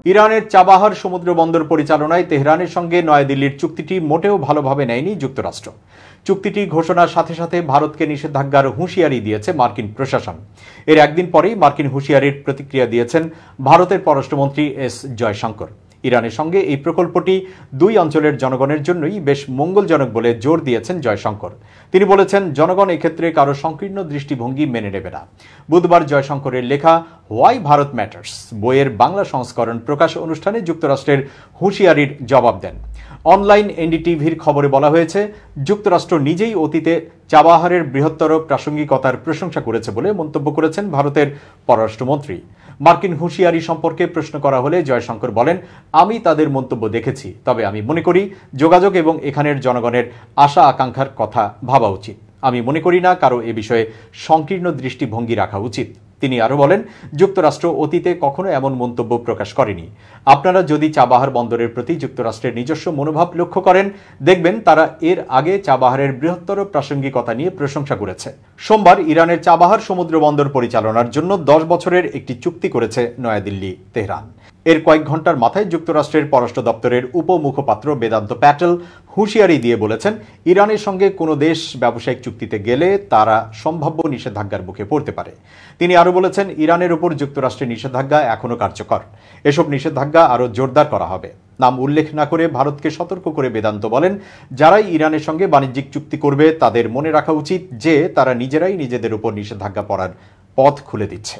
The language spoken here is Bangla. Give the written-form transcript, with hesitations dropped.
ইরানের চাবাহার সমুদ্র বন্দর পরিচালনায় তেহরানের সঙ্গে নয়াদিল্লির চুক্তিটি মোটেও ভালোভাবে নেয়নি যুক্তরাষ্ট্র। চুক্তিটি ঘোষণার সাথে সাথে ভারতকে নিষেধাজ্ঞার হুঁশিয়ারি দিয়েছে মার্কিন প্রশাসন। এর একদিন পরেই মার্কিন হুঁশিয়ারির প্রতিক্রিয়া দিয়েছেন ভারতের পররাষ্ট্রমন্ত্রী এস জয়শঙ্কর। ইরানের সঙ্গে এই প্রকল্পটি দুই অঞ্চলের জনগণের জন্যই বেশ মঙ্গলজনক বলে জোর দিয়েছেন জয়শঙ্কর। তিনি বলেছেন, জনগণ এক্ষেত্রে কারো সংকীর্ণ দৃষ্টিভঙ্গি মেনে নেবে না। বুধবার জয়শঙ্করের লেখা হোয়াই ভারত ম্যাটার্স বইয়ের বাংলা সংস্করণ প্রকাশ অনুষ্ঠানে যুক্তরাষ্ট্রের হুঁশিয়ারির জবাব দেন। অনলাইন এনডিটিভির খবরে বলা হয়েছে, যুক্তরাষ্ট্র নিজেই অতীতে চাবাহারের বৃহত্তর প্রাসঙ্গিকতার প্রশংসা করেছে বলে মন্তব্য করেছেন ভারতের পররাষ্ট্রমন্ত্রী। মার্কিন হুঁশিয়ারি সম্পর্কে প্রশ্ন করা হলে জয়শঙ্কর বলেন, আমি তাদের মন্তব্য দেখেছি, তবে আমি মনে করি যোগাযোগ এবং এখানের জনগণের আশা আকাঙ্ক্ষার কথা ভাবা উচিত। আমি মনে করি না কারো এ বিষয়ে সংকীর্ণ দৃষ্টিভঙ্গি রাখা উচিত। তিনি আরো বলেন, যুক্তরাষ্ট্র অতীতে কখনো এমন মন্তব্য প্রকাশ করেনি। আপনারা যদি চাবাহার বন্দরের প্রতি যুক্তরাষ্ট্রের নিজস্ব মনোভাব লক্ষ্য করেন, দেখবেন তারা এর আগে চাবাহারের বৃহত্তর প্রাসঙ্গিকতা নিয়ে প্রশংসা করেছে। সোমবার ইরানের চাবাহার সমুদ্র বন্দর পরিচালনার জন্য 10 বছরের একটি চুক্তি করেছে নয়াদিল্লি তেহরান। এর কয়েক ঘন্টার মাথায় যুক্তরাষ্ট্রের পররাষ্ট্র দপ্তরের উপমুখপাত্র বেদান্ত প্যাটেল হুঁশিয়ারি দিয়ে বলেছেন, ইরানের সঙ্গে কোনো দেশ ব্যবসায়িক চুক্তিতে গেলে তারা সম্ভাব্য নিষেধাজ্ঞার মুখে পড়তে পারে। তিনি আরো বলেছেন, ইরানের উপর যুক্তরাষ্ট্রের নিষেধাজ্ঞা এখনো কার্যকর। এসব নিষেধাজ্ঞা আরো জোরদার করা হবে। নাম উল্লেখ না করে ভারতকে সতর্ক করে বেদান্ত বলেন, যারাই ইরানের সঙ্গে বাণিজ্যিক চুক্তি করবে তাদের মনে রাখা উচিত যে তারা নিজেরাই নিজেদের উপর নিষেধাজ্ঞা পড়ার পথ খুলে দিচ্ছে।